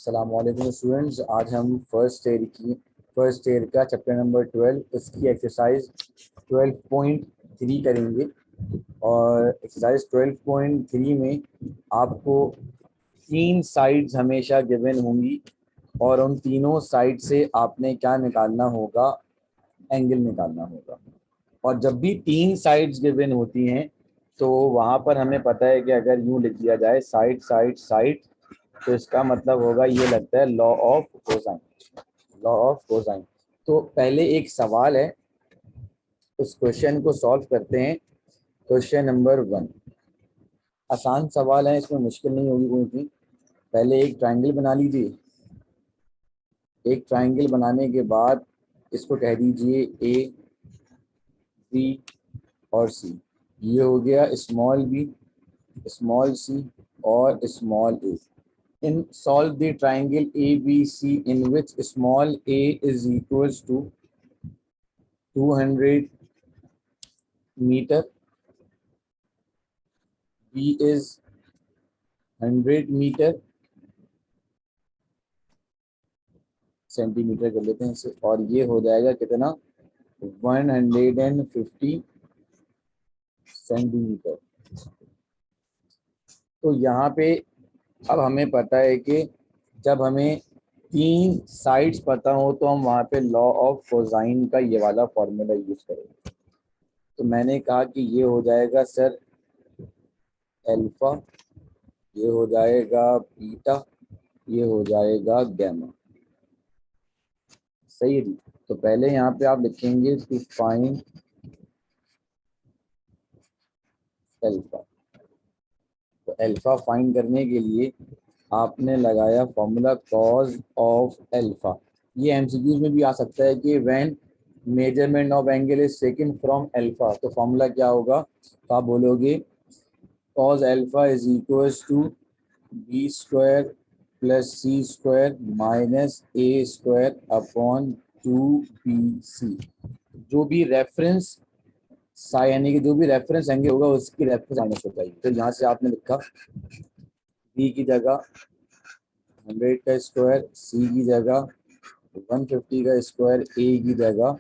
अस्सलाम वालेकुम स्टूडेंट्स। आज हम फर्स्ट ईयर का चैप्टर नंबर 12 उसकी एक्सरसाइज 12.3 करेंगे। और एक्सरसाइज 12.3 में आपको 3 साइड्स हमेशा गिवन होंगी और उन तीनों साइड से आपने क्या निकालना होगा, एंगल निकालना होगा। और जब भी 3 साइड्स गिवन होती हैं तो वहाँ पर हमें पता है कि अगर यूँ लिख दिया जाए साइड साइड साइड, तो इसका मतलब होगा, ये लगता है law of cosine. Law of cosine. तो पहले एक सवाल है, उस क्वेश्चन को सॉल्व करते हैं। क्वेश्चन नंबर 1 आसान सवाल है, इसमें मुश्किल नहीं होगी कोई भी। पहले एक ट्रायंगल बना लीजिए। एक ट्रायंगल बनाने के बाद इसको कह दीजिए ए, बी और सी। ये हो गया स्मॉल बी, स्मॉल सी और small A. In solve the triangle ABC in which small a is equals to 200 meter, B is 100 meter, centimetre कर लेते हैं इसे, और ये हो जाएगा कितना, 150 सेंटीमीटर। तो यहाँ पे अब हमें पता है कि जब हमें 3 साइड्स पता हो तो हम वहाँ पे लॉ ऑफ कोसाइन का ये वाला फॉर्मूला यूज करेंगे। तो मैंने कहा कि ये हो जाएगा सर अल्फा, ये हो जाएगा बीटा, ये हो जाएगा गैमा। सही है जी। तो पहले यहाँ पे आप लिखेंगे टू फाइंड अल्फा। तो अल्फा फाइंड करने के लिए आपने लगाया फॉर्मूला कॉज ऑफ अल्फा। ये एमसीक्यूज में भी आ सकता है कि when measurement of angle is taken from alpha, तो फॉर्मूला क्या होगा। तो आप बोलोगे cos alpha is equals to B square plus C square minus A square upon 2bc। जो भी रेफरेंस यानी कि जो भी रेफरेंस एंगल होगा उसकी रेफरेंस माइनस हो जाएगी। तो यहाँ से आपने लिखा बी की जगह 100 का स्क्वायर, सी की जगह 150 का स्क्वायर, ए की जगह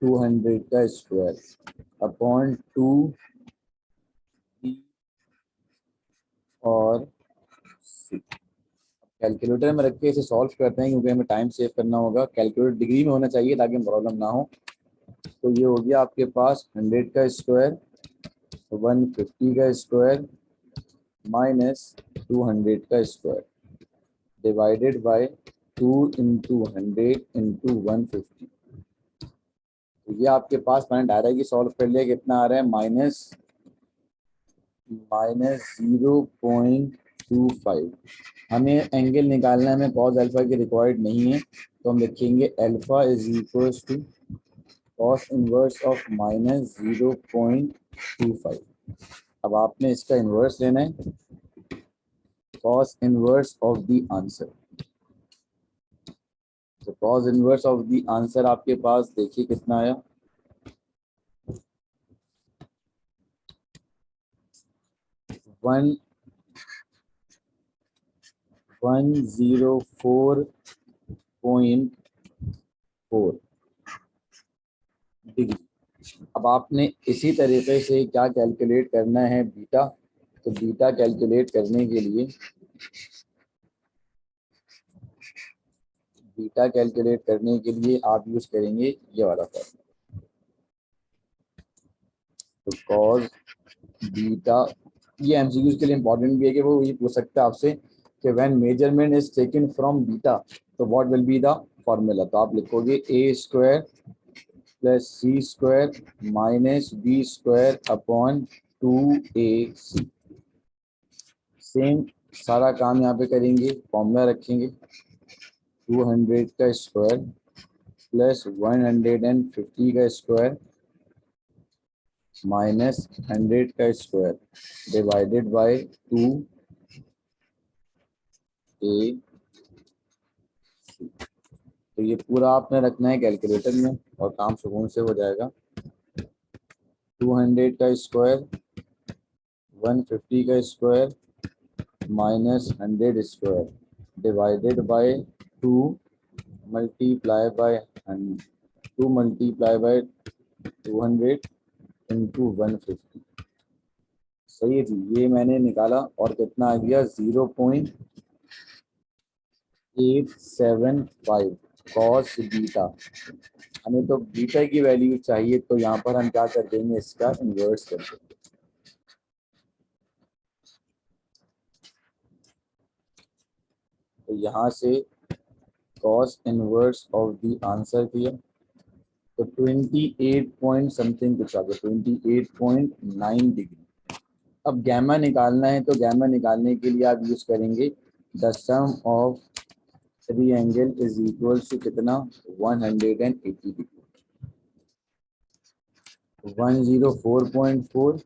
200 का स्क्वायर अपॉन 2 और सी। कैलकुलेटर में रख के इसे सॉल्व करते हैं क्योंकि हमें टाइम सेव करना होगा। कैलकुलेटर डिग्री में होना चाहिए ताकि प्रॉब्लम ना हो। तो ये हो गया आपके पास 100 का स्क्वायर, 150 का स्क्वायर माइनस 200 का square divided by 2 into 100 into 150। तो ये आपके पास मैंने डायरेक्ट ही सॉल्व कर लिया। कितना आ रहा है, माइनस 0.25। हमें एंगल निकालना है, हमें कॉस अल्फा की रिक्वायर्ड नहीं है, तो हम लिखेंगे alpha is equals to cos inverse of minus 0.25। अब आपने इसका इनवर्स लेना है, cos inverse of the answer. तो cos inverse of the answer आपके पास देखिए कितना आया, 104.4 डिग्री। अब आपने इसी तरीके से क्या कैलकुलेट करना है, बीटा। तो बीटा कैलकुलेट करने के लिए आप यूज करेंगे ये वाला फॉर्मूला। तो कॉस बीटा, ये एमसीक्यूज के लिए इंपॉर्टेंट भी है कि वो ये पूछ सकता है आपसे कि when measurement is taken from beta तो what will be the formula. तो आप लिखोगे A square plus C square minus B square upon 2ac। Same सारा काम यहाँ पे करेंगे, फॉर्मूला रखेंगे 200 का स्क्वायर प्लस 150 का स्क्वायर माइनस 100 का स्क्वायर डिवाइडेड बाय 2ac। तो ये पूरा आपने रखना है कैलकुलेटर में और काम सुकून से हो जाएगा। 200 का स्क्वायर, 150 का square minus 100 square divided by 2 multiply by 2 multiply by 200 into 150। सही है जी, ये मैंने निकाला और कितना आ गया 0.875 कॉस बीटा। हमें तो बीटा की वैल्यू चाहिए, तो यहाँ पर हम क्या कर देंगे, इसका इन्वर्स कर देंगे। तो यहाँ से cos inverse of the answer किया तो 28 पॉइंट समथिंग कुछ आ गया, 28.9 डिग्री। अब गैमा निकालना है, तो गैमा निकालने के लिए आप यूज करेंगे the sum of 3 angle is equal to कितना 180 डिग्री। 104.4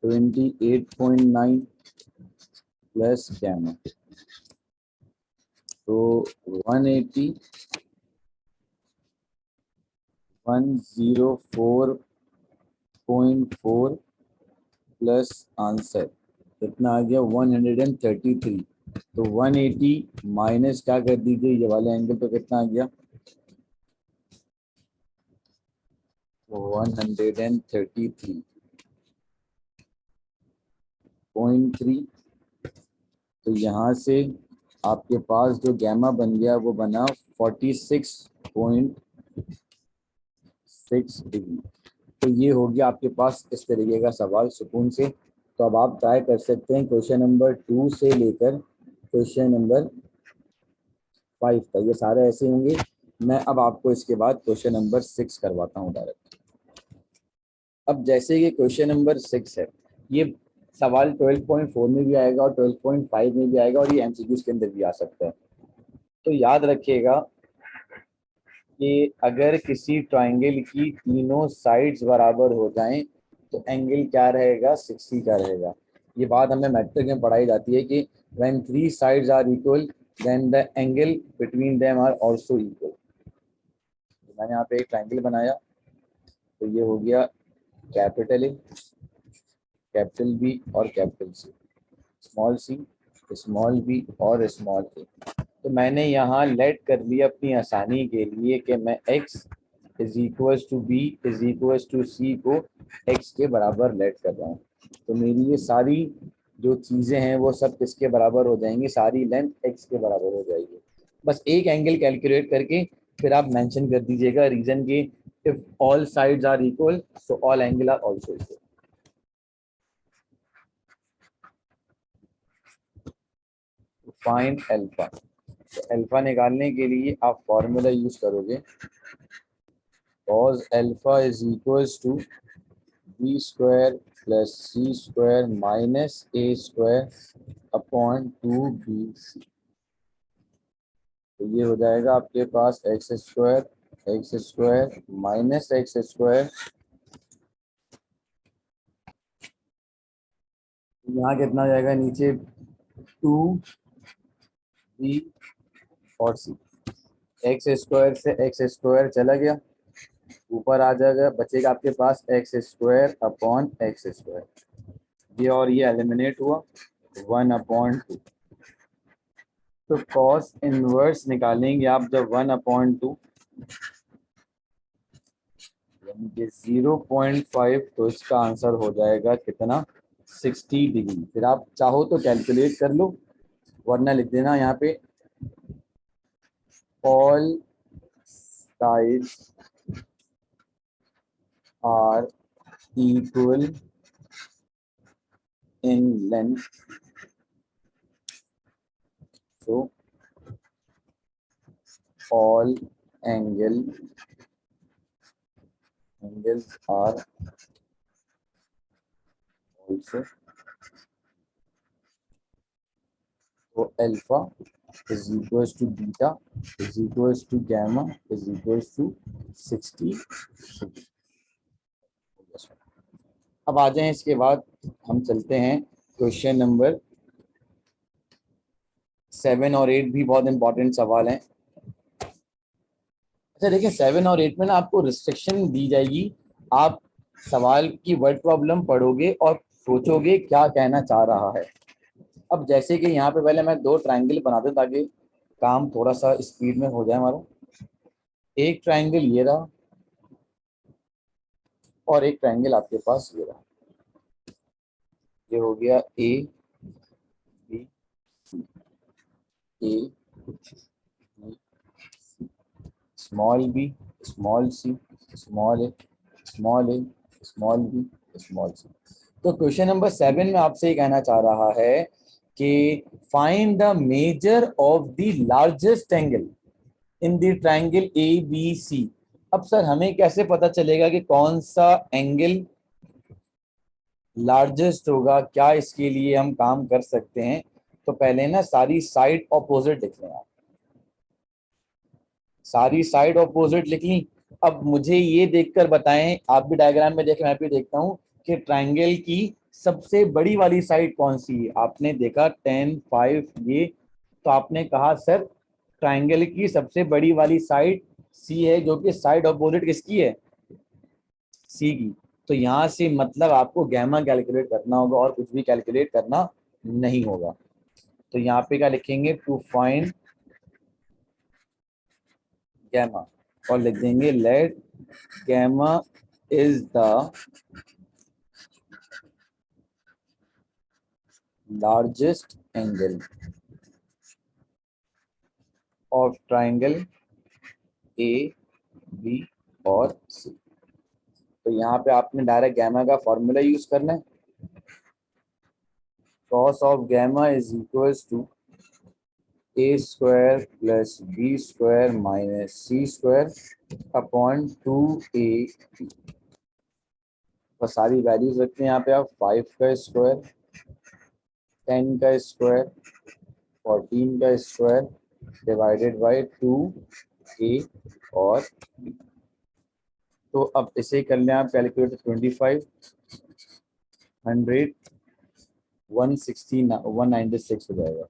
28.9 प्लस गैमा, तो 180 104.4 प्लस आंसर कितना आ गया 133। तो 180 माइनस क्या कर दीजिए ये वाले एंगल, तो कितना आ गया 133.3। तो यहाँ से आपके पास जो गैमा बन गया वो बना 46.6 डिग्री। तो ये हो गया आपके पास इस तरीके का सवाल सुकून से। तो अब आप ट्राई कर सकते हैं क्वेश्चन नंबर 2 से लेकर क्वेश्चन नंबर 5 तक, ये सारे ऐसे होंगे। मैं अब आपको इसके बाद क्वेश्चन नंबर 6 करवाता हूँ डायरेक्ट। अब जैसे ये क्वेश्चन नंबर 6 है, ये सवाल 12.4 में भी आएगा और 12.5 में भी आएगा और ये एमसीक्यूज के अंदर भी आ सकता है। तो याद रखिएगा कि अगर किसी ट्राइंगल की तीनों साइड्स बराबर हो जाएं तो एंगल क्या रहेगा 60 का रहेगा। ये बात हमें मैट्रिक में पढ़ाई जाती है कि when 3 sides are equal then the angle between them are also equal. तो मैंने यहाँ पे एक ट्राइंगल बनाया, तो ये हो गया कैपिटल ए, कैपिटल बी और capital C, small C, small B और स्मॉल ए। तो मैंने यहाँ लेट कर लिया अपनी आसानी के लिए कि मैं x is equal to B is equal to C को x के बराबर लेट कर रहा हूँ। तो मेरी ये सारी जो चीज़ें हैं वो सब किसके बराबर हो जाएंगी, सारी लेंथ x के बराबर हो जाएगी। बस एक एंगल कैलकुलेट करके फिर आप मेंशन कर दीजिएगा रीजन के, if all sides are equal so all angle are also equal. Find alpha. तो अल्फा निकालने के लिए आप फॉर्मूला यूज करोगे cos alpha is equals to B square plus C square minus A square upon 2bc। तो ये हो जाएगा आपके पास x square minus x square, यहाँ कितना हो जाएगा नीचे 2b और c। एक्स स्क्वायर से एक्स स्क्वायर चला गया, ऊपर आ जाएगा, बचेगा आपके पास x square upon x square, ये और ये एलिमिनेट हुआ 1/2। तो कॉस इनवर्स निकालेंगे आप जब 1/2 यानी कि 0.5, तो इसका आंसर हो जाएगा कितना 60 डिग्री। फिर आप चाहो तो कैलकुलेट कर लो, वरना लिख देना यहाँ पे all sides are equal in length, so all angles are also, so alpha is equals to beta is equals to gamma is equals to 60। अब आ जाएं, इसके बाद हम चलते हैं क्वेश्चन नंबर 7 और 8 भी बहुत इंपॉर्टेंट सवाल हैं। अच्छा देखिए 7 और 8 में ना आपको रिस्ट्रिक्शन दी जाएगी, आप सवाल की वर्ड प्रॉब्लम पढ़ोगे और सोचोगे क्या कहना चाह रहा है। अब जैसे कि यहाँ पे पहले मैं दो ट्रायंगल बना दूं ताकि काम थोड़ा सा स्पीड में हो जाए हमारा। एक ट्रायंगल ये रहा और एक ट्रायंगल आपके पास ये रहा। ये हो गया A B A small B small C small A small A small B small C. तो क्वेश्चन नंबर 7 में आपसे ये कहना चाह रहा है कि find the measure of the largest angle in the triangle A B C. अब सर हमें कैसे पता चलेगा कि कौन सा एंगल लार्जेस्ट होगा, क्या इसके लिए हम काम कर सकते हैं? तो पहले ना सारी साइड ऑपोजिट लिख लें आप। सारी साइड ऑपोजिट लिख ली। अब मुझे ये देखकर बताएं, आप भी डायग्राम में देखें मैं भी देखता हूं कि ट्रायंगल की सबसे बड़ी वाली साइड कौन सी है। आपने देखा 10 5 ये, तो आपने कहा सर ट्रायंगल की सबसे बड़ी वाली साइड सी है, जो कि साइड ऑपोजिट किसकी है? सी की। तो यहाँ से मतलब आपको गैमा कैलकुलेट करना होगा और कुछ भी कैलकुलेट करना नहीं होगा। तो यहाँ पे क्या लिखेंगे? टू फाइंड गैमा, और लिख देंगे let gamma is the largest angle of triangle A B और सी। तो यहाँ पे आपने डायरेक्ट गैमा का फॉर्मूला यूज करना है। cos of gamma is equals to a square plus b square minus c square upon 2a। और सारी वैल्यूज रखते हैं यहाँ पे आप। 5 का स्क्वायर, 10 का स्क्वायर, 14 का स्क्वायर डिवाइडेड बाय 2a और b। तो अब इसे कर लें आप कैलकुलेटर। 25 100 160 196 हो जाएगा।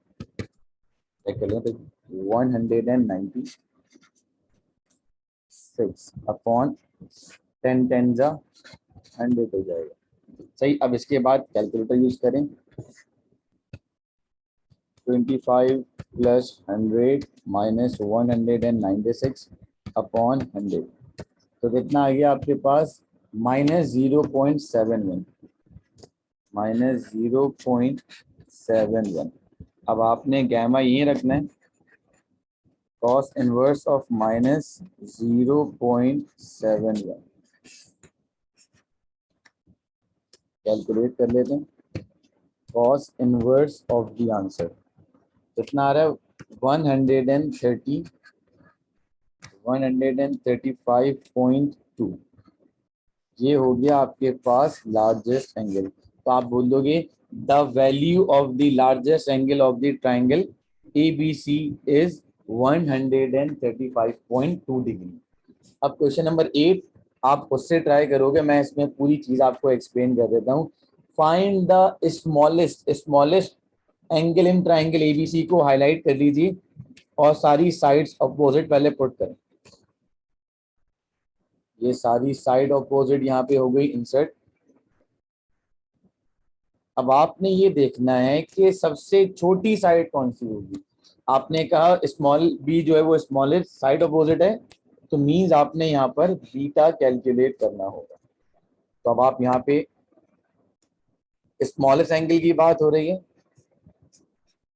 चेक कर लें तो 196 अपॉन 10 10 जा 100 हो जाएगा। सही। अब इसके बाद कैलकुलेटर यूज करें। 25 प्लस 100 माइनस 196 अपॉन 100, तो कितना आ गया आपके पास? -0.71 -0.71। अब आपने गैमा ये रखना है, कॉस इनवर्स ऑफ -0.71। कैलकुलेट कर लेते हैं। Cos inverse of the answer कितना आ रहा है? 135.2। ये हो गया आपके पास लार्जेस्ट एंगल। तो आप बोल दोगे the value of the largest angle of the triangle ABC is 135.2 degree. अब क्वेश्चन नंबर 8 आप उससे ट्राई करोगे, मैं इसमें पूरी चीज आपको एक्सप्लेन कर देता हूँ। Find the smallest angle in triangle ABC को हाईलाइट कर लीजिए और सारी साइड्स अपोजिट पहले पुट करें। ये सारी साइड अपोजिट यहाँ पे हो गई इंसर्ट। अब आपने ये देखना है कि सबसे छोटी साइड कौन सी होगी। आपने कहा स्मॉल बी जो है वो स्मॉलेस्ट साइड अपोजिट है, तो मींस आपने यहाँ पर बीटा कैलकुलेट करना होगा। तो अब आप यहाँ पे स्मॉलेस्ट एंगल की बात हो रही है,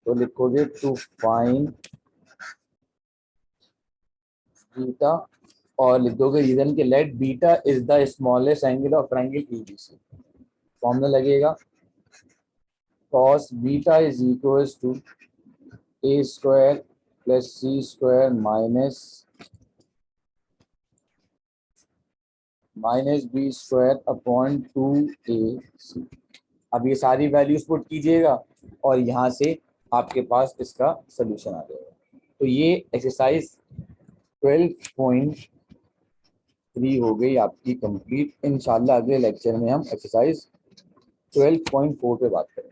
तो लिखोगे टू फाइंड बीटा और लिख दोगे रीजन के let beta is the smallest angle of triangle ABC। Formula लगेगा cos beta is equals to a square plus c square minus b square upon 2ac। अब ये सारी वैल्यूज पुट कीजिएगा और यहाँ से आपके पास इसका सोल्यूशन आ जाएगा। तो ये एक्सरसाइज 12.3 हो गई आपकी कंप्लीट। इंशाल्लाह अगले लेक्चर में हम एक्सरसाइज 12.4 पे बात करेंगे।